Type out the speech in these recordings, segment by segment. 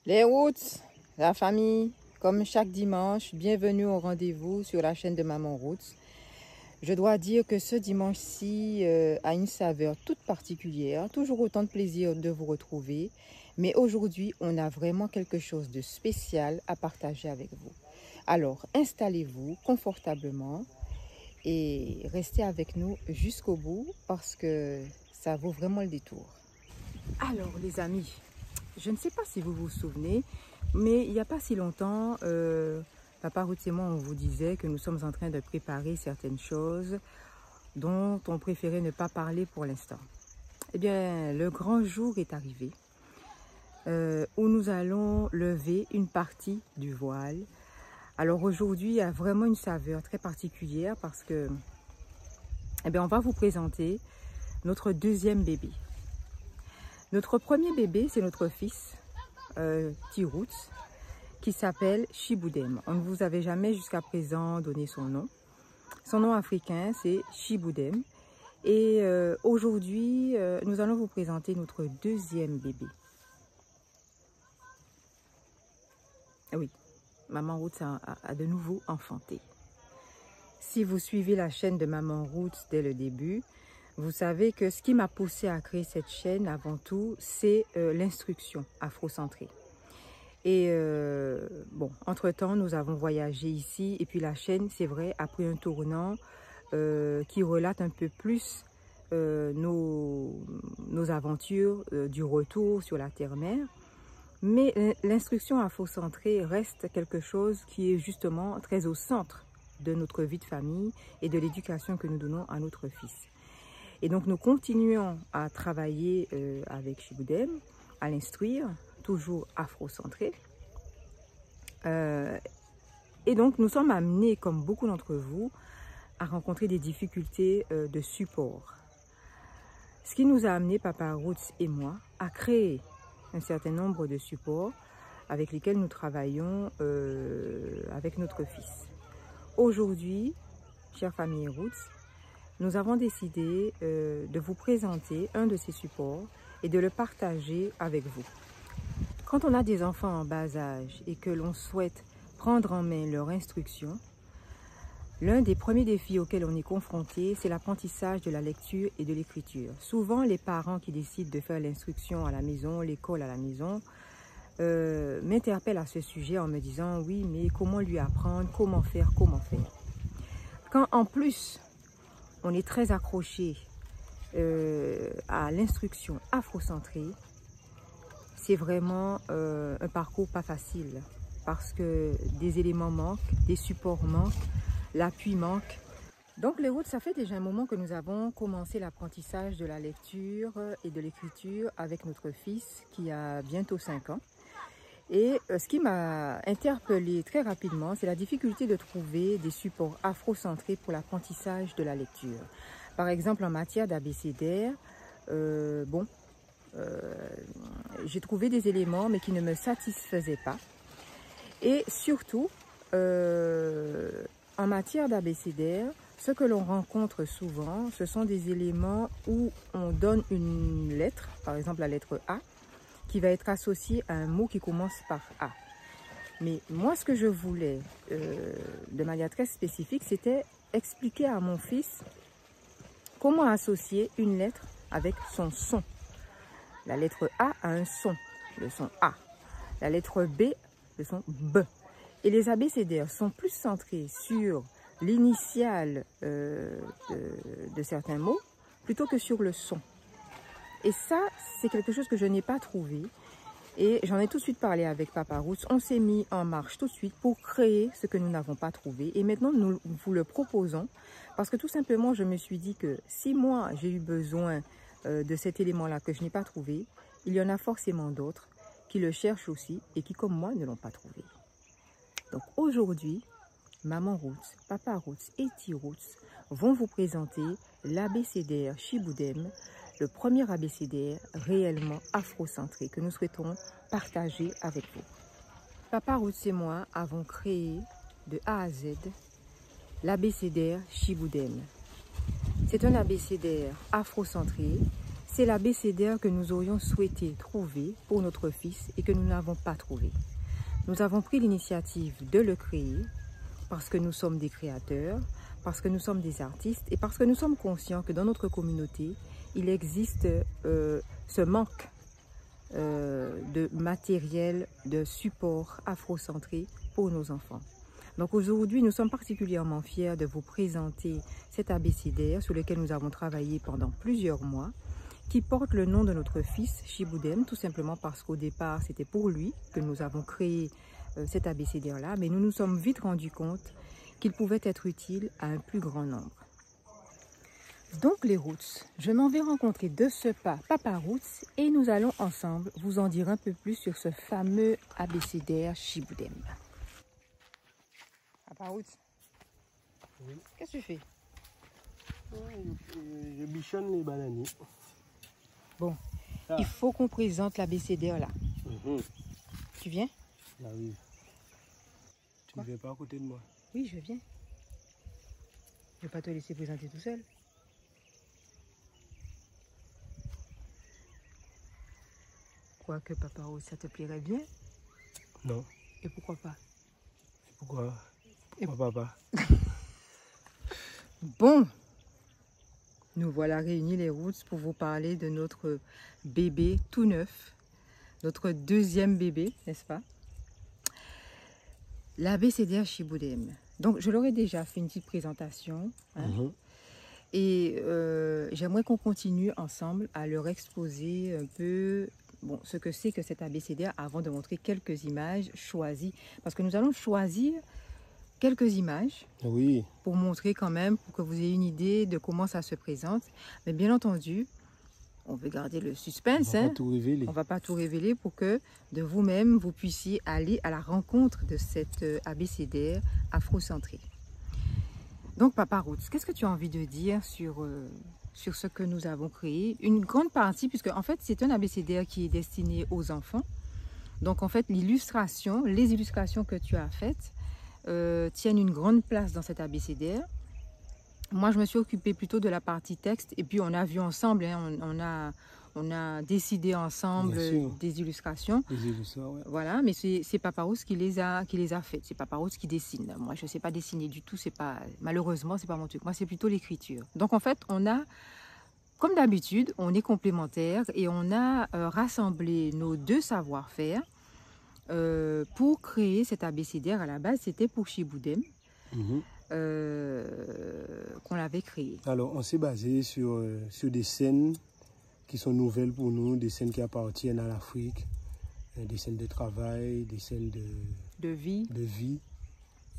Les Roots, la famille, comme chaque dimanche, bienvenue au rendez-vous sur la chaîne de Maman Roots. Je dois dire que ce dimanche-ci a une saveur toute particulière, toujours autant de plaisir de vous retrouver. Mais aujourd'hui, on a vraiment quelque chose de spécial à partager avec vous. Alors, installez-vous confortablement et restez avec nous jusqu'au bout parce que ça vaut vraiment le détour. Alors, les amis, je ne sais pas si vous vous souvenez, mais il n'y a pas si longtemps, Papa Roots et moi, on vous disait que nous sommes en train de préparer certaines choses dont on préférait ne pas parler pour l'instant. Eh bien, le grand jour est arrivé où nous allons lever une partie du voile. Alors aujourd'hui, il y a vraiment une saveur très particulière parce que, eh bien, on va vous présenter notre deuxième bébé. Notre premier bébé, c'est notre fils, T-Roots, qui s'appelle Chiboudem. On ne vous avait jamais jusqu'à présent donné son nom. Son nom africain, c'est Chiboudem. Et aujourd'hui, nous allons vous présenter notre deuxième bébé. Oui, Maman Roots a de nouveau enfanté. Si vous suivez la chaîne de Maman Roots dès le début, vous savez que ce qui m'a poussé à créer cette chaîne, avant tout, c'est l'instruction afrocentrée. Et bon, entre-temps, nous avons voyagé ici et puis la chaîne, c'est vrai, a pris un tournant qui relate un peu plus nos aventures du retour sur la terre-mère. Mais l'instruction afrocentrée reste quelque chose qui est justement très au centre de notre vie de famille et de l'éducation que nous donnons à notre fils. Et donc, nous continuons à travailler avec Chiboudem, à l'instruire, toujours afrocentré. Et donc, nous sommes amenés, comme beaucoup d'entre vous, à rencontrer des difficultés de support. Ce qui nous a amené, Papa Roots et moi, à créer un certain nombre de supports avec lesquels nous travaillons avec notre fils. Aujourd'hui, chère famille Roots, nous avons décidé de vous présenter un de ces supports et de le partager avec vous. Quand on a des enfants en bas âge et que l'on souhaite prendre en main leur instruction, l'un des premiers défis auxquels on est confronté, c'est l'apprentissage de la lecture et de l'écriture. Souvent, les parents qui décident de faire l'instruction à la maison, l'école à la maison, m'interpellent à ce sujet en me disant « oui, mais comment lui apprendre, comment faire ?» Quand en plus, on est très accroché à l'instruction afrocentrée, c'est vraiment un parcours pas facile parce que des éléments manquent, des supports manquent, l'appui manque. Donc les Roots, ça fait déjà un moment que nous avons commencé l'apprentissage de la lecture et de l'écriture avec notre fils qui a bientôt 5 ans. Et ce qui m'a interpellée très rapidement, c'est la difficulté de trouver des supports afrocentrés pour l'apprentissage de la lecture. Par exemple, en matière d'abécédaire, j'ai trouvé des éléments mais qui ne me satisfaisaient pas. Et surtout, en matière d'abécédaire, ce que l'on rencontre souvent, ce sont des éléments où on donne une lettre, par exemple la lettre A, qui va être associée à un mot qui commence par A. Mais moi, ce que je voulais, de manière très spécifique, c'était expliquer à mon fils comment associer une lettre avec son son. La lettre A a un son, le son A. La lettre B, le son B. Et les abécédaires sont plus centrés sur l'initiale de certains mots plutôt que sur le son. Et ça, c'est quelque chose que je n'ai pas trouvé. Et j'en ai tout de suite parlé avec Papa Roots. On s'est mis en marche tout de suite pour créer ce que nous n'avons pas trouvé. Et maintenant, nous vous le proposons parce que tout simplement, je me suis dit que si moi, j'ai eu besoin de cet élément-là que je n'ai pas trouvé, il y en a forcément d'autres qui le cherchent aussi et qui, comme moi, ne l'ont pas trouvé. Donc aujourd'hui, Maman Roots, Papa Roots et T-Roots vont vous présenter l'abécédaire Chiboudem, le premier abécédaire réellement afrocentré que nous souhaitons partager avec vous. Papa Roots et moi avons créé de A à Z l'abécédaire Chiboudem. C'est un abécédaire afrocentré, c'est l'abécédaire que nous aurions souhaité trouver pour notre fils et que nous n'avons pas trouvé. Nous avons pris l'initiative de le créer parce que nous sommes des créateurs, parce que nous sommes des artistes et parce que nous sommes conscients que dans notre communauté, il existe ce manque de matériel, de support afrocentré pour nos enfants. Donc aujourd'hui, nous sommes particulièrement fiers de vous présenter cet abécédaire sur lequel nous avons travaillé pendant plusieurs mois, qui porte le nom de notre fils, Chiboudem, tout simplement parce qu'au départ, c'était pour lui que nous avons créé cet abécédaire-là, mais nous nous sommes vite rendus compte qu'il pouvait être utile à un plus grand nombre. Donc les Roots, je m'en vais rencontrer de ce pas Papa Roots et nous allons ensemble vous en dire un peu plus sur ce fameux abécédaire Chiboudem. Papa Roots, oui. Qu'est-ce que tu fais? Je bichonne les bananiers. Bon, il faut qu'on présente l'abécédaire là. Tu viens? Ah oui. Tu ne viens pas à côté de moi? Oui, je viens. Je ne vais pas te laisser présenter tout seul. Quoique Papa Roots, ça te plairait bien? Non. Et pourquoi pas? Et pourquoi papa? Bon, nous voilà réunis les Roots pour vous parler de notre bébé tout neuf, notre deuxième bébé, n'est-ce pas? L'abécédaire Chiboudem. Donc, je leur ai déjà fait une petite présentation. Hein, et j'aimerais qu'on continue ensemble à leur exposer un peu ce que c'est que cet abécédaire avant de montrer quelques images choisies. Parce que nous allons choisir quelques images pour montrer quand même, pour que vous ayez une idée de comment ça se présente. Mais bien entendu, on veut garder le suspense. On ne va pas tout révéler pour que de vous-même, vous puissiez aller à la rencontre de cet abécédaire afrocentré. Donc, Papa Roots, qu'est-ce que tu as envie de dire sur ce que nous avons créé? Une grande partie, puisque en fait, c'est un abécédaire qui est destiné aux enfants. Donc, en fait, les illustrations que tu as faites tiennent une grande place dans cet abécédaire. Moi, je me suis occupée plutôt de la partie texte et puis on a vu ensemble, hein, on a décidé ensemble des illustrations. Ouais. Voilà, mais c'est Papa Roots qui les a faites. C'est Papa Roots qui dessine. Moi, je ne sais pas dessiner du tout. Malheureusement, c'est pas mon truc. Moi, c'est plutôt l'écriture. Donc, en fait, on a, comme d'habitude, on est complémentaires et on a rassemblé nos deux savoir-faire pour créer cet abécédaire. À la base, c'était pour Chiboudem. Qu'on l'avait créé. Alors, on s'est basé sur des scènes qui sont nouvelles pour nous, des scènes qui appartiennent à l'Afrique, des scènes de travail, des scènes de vie.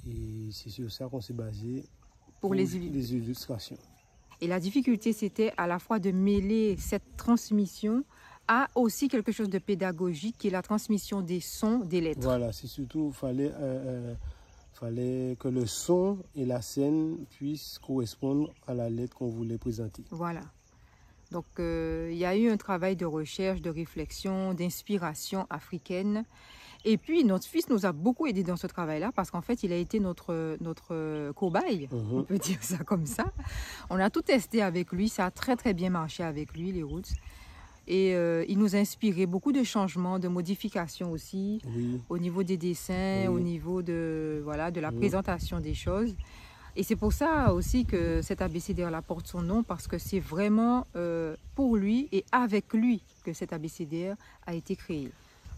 Et c'est sur ça qu'on s'est basé pour les illustrations. Et la difficulté, c'était à la fois de mêler cette transmission à aussi quelque chose de pédagogique, qui est la transmission des sons, des lettres. Voilà, c'est surtout, fallait que le son et la scène puissent correspondre à la lettre qu'on voulait présenter. Voilà. Donc, il y a eu un travail de recherche, de réflexion, d'inspiration africaine. Et puis, notre fils nous a beaucoup aidé dans ce travail-là parce qu'en fait, il a été notre cobaye, on peut dire ça comme ça. On a tout testé avec lui, ça a très très bien marché avec lui, les Roots. Et il nous a inspiré beaucoup de changements, de modifications aussi, au niveau des dessins, au niveau de la présentation des choses. Et c'est pour ça aussi que cet abécédaire-là porte son nom, parce que c'est vraiment pour lui et avec lui que cet abécédaire a été créé.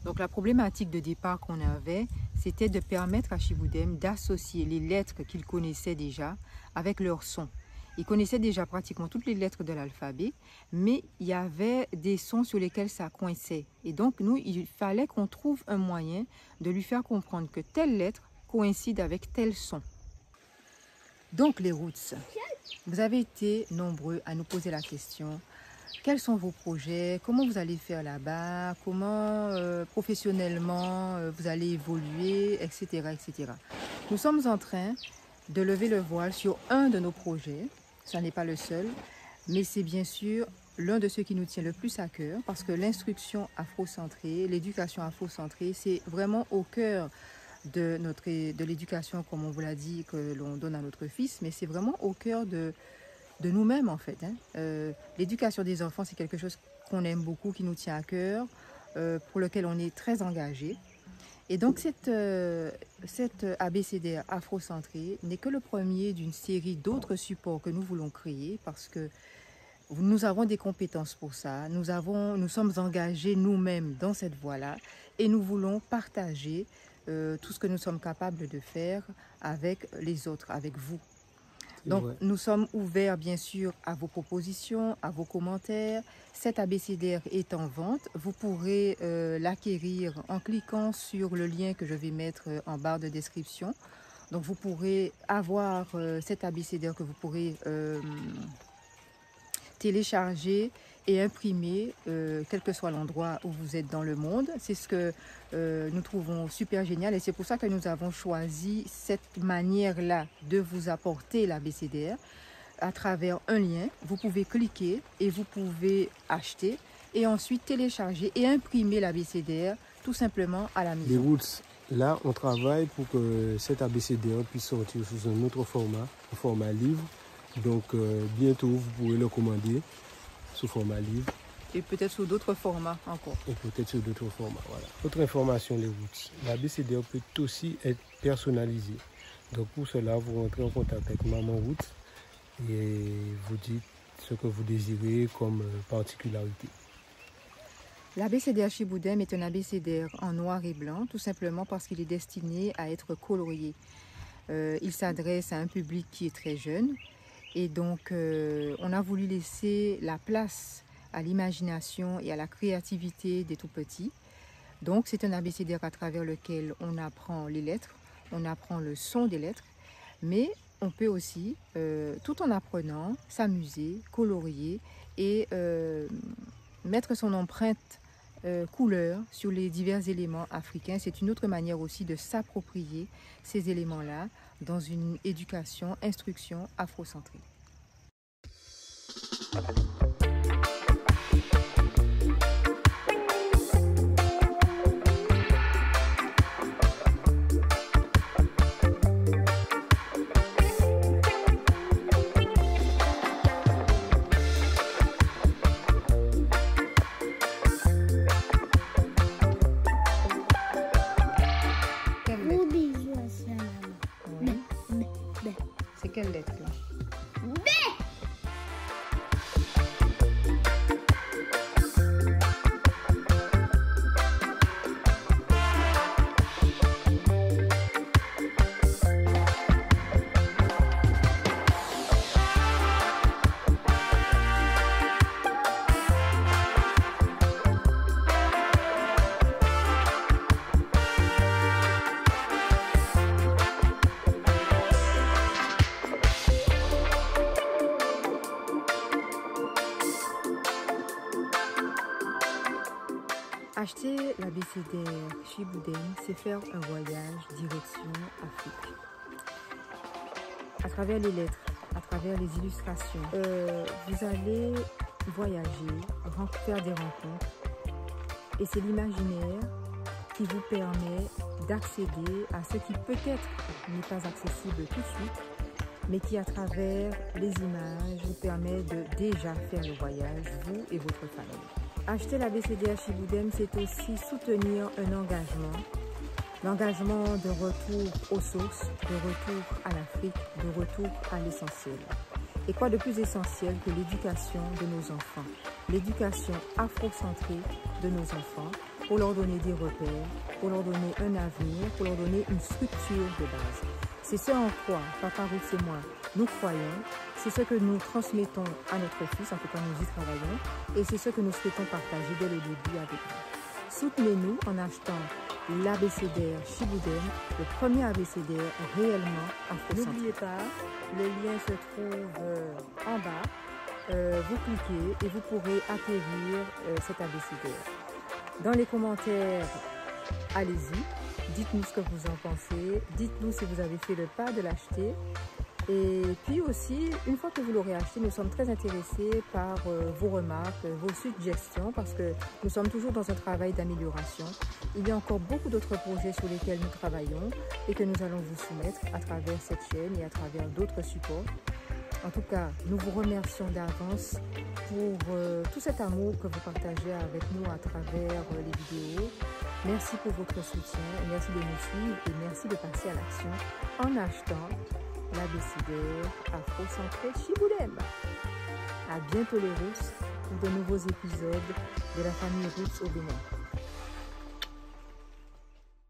Donc la problématique de départ qu'on avait, c'était de permettre à Chiboudem d'associer les lettres qu'il connaissait déjà avec leurs sons. Il connaissait déjà pratiquement toutes les lettres de l'alphabet, mais il y avait des sons sur lesquels ça coinçait. Et donc, nous, il fallait qu'on trouve un moyen de lui faire comprendre que telle lettre coïncide avec tel son. Donc, les Roots, vous avez été nombreux à nous poser la question. Quels sont vos projets? Comment vous allez faire là-bas? Comment professionnellement vous allez évoluer, etc., etc. Nous sommes en train de lever le voile sur un de nos projets. Ce n'est pas le seul, mais c'est bien sûr l'un de ceux qui nous tient le plus à cœur, parce que l'instruction afrocentrée, l'éducation afrocentrée, c'est vraiment au cœur de l'éducation, comme on vous l'a dit, que l'on donne à notre fils, mais c'est vraiment au cœur de nous-mêmes en fait. L'éducation des enfants, c'est quelque chose qu'on aime beaucoup, qui nous tient à cœur, pour lequel on est très engagé. Et donc cette abécédaire afrocentré n'est que le premier d'une série d'autres supports que nous voulons créer parce que nous avons des compétences pour ça, nous sommes engagés nous-mêmes dans cette voie-là et nous voulons partager tout ce que nous sommes capables de faire avec les autres, avec vous. Donc, nous sommes ouverts, bien sûr, à vos propositions, à vos commentaires. Cet abécédaire est en vente. Vous pourrez l'acquérir en cliquant sur le lien que je vais mettre en barre de description. Donc, vous pourrez avoir cet abécédaire que vous pourrez télécharger et imprimer, quel que soit l'endroit où vous êtes dans le monde. C'est ce que nous trouvons super génial et c'est pour ça que nous avons choisi cette manière-là de vous apporter l'abécédaire à travers un lien. Vous pouvez cliquer et vous pouvez acheter et ensuite télécharger et imprimer l'abécédaire tout simplement à la maison. Les Roots, là on travaille pour que cet abécédaire puisse sortir sous un autre format, un format livre. Donc bientôt vous pourrez le commander sous format livre. Et peut-être sous d'autres formats encore. Et peut-être sous d'autres formats, voilà. Autre information, les Roots. L'abécédaire peut aussi être personnalisé. Donc pour cela, vous rentrez en contact avec Maman Roots et vous dites ce que vous désirez comme particularité. L'abécédaire Chiboudem est un abécédaire en noir et blanc, tout simplement parce qu'il est destiné à être colorié. Il s'adresse à un public qui est très jeune. Et donc, on a voulu laisser la place à l'imagination et à la créativité des tout-petits. Donc, c'est un abécédaire à travers lequel on apprend les lettres, on apprend le son des lettres, mais on peut aussi, tout en apprenant, s'amuser, colorier et mettre son empreinte couleur sur les divers éléments africains. C'est une autre manière aussi de s'approprier ces éléments-là dans une éducation, instruction afrocentrée. C'est quelle lettre là? B. Acheter l'abécédaire Chiboudem, c'est faire un voyage direction Afrique. À travers les lettres, à travers les illustrations, vous allez voyager, faire des rencontres. Et c'est l'imaginaire qui vous permet d'accéder à ce qui peut-être n'est pas accessible tout de suite, mais qui à travers les images vous permet de déjà faire le voyage, vous et votre famille. Acheter l'abécédaire Chiboudem, c'est aussi soutenir un engagement. L'engagement de retour aux sources, de retour à l'Afrique, de retour à l'essentiel. Et quoi de plus essentiel que l'éducation de nos enfants, l'éducation afrocentrée de nos enfants, pour leur donner des repères, pour leur donner un avenir, pour leur donner une structure de base. C'est ce en quoi Papa Roots et moi, nous croyons, c'est ce que nous transmettons à notre fils, en tout cas nous y travaillons, et c'est ce que nous souhaitons partager dès le début avec vous. Soutenez-nous en achetant l'abécédaire Chiboudem, le premier abécédaire réellement afrocentré. N'oubliez pas, le lien se trouve en bas. Vous cliquez et vous pourrez acquérir cet abécédaire. Dans les commentaires, allez-y, dites-nous ce que vous en pensez, dites-nous si vous avez fait le pas de l'acheter. Et puis aussi, une fois que vous l'aurez acheté, nous sommes très intéressés par vos remarques, vos suggestions, parce que nous sommes toujours dans un travail d'amélioration. Il y a encore beaucoup d'autres projets sur lesquels nous travaillons et que nous allons vous soumettre à travers cette chaîne et à travers d'autres supports. En tout cas, nous vous remercions d'avance pour tout cet amour que vous partagez avec nous à travers les vidéos. Merci pour votre soutien, merci de nous suivre et merci de passer à l'action en achetant l'abécédaire afro-centré Chiboulem. À bientôt les Roots pour de nouveaux épisodes de la famille Roots au Bénin.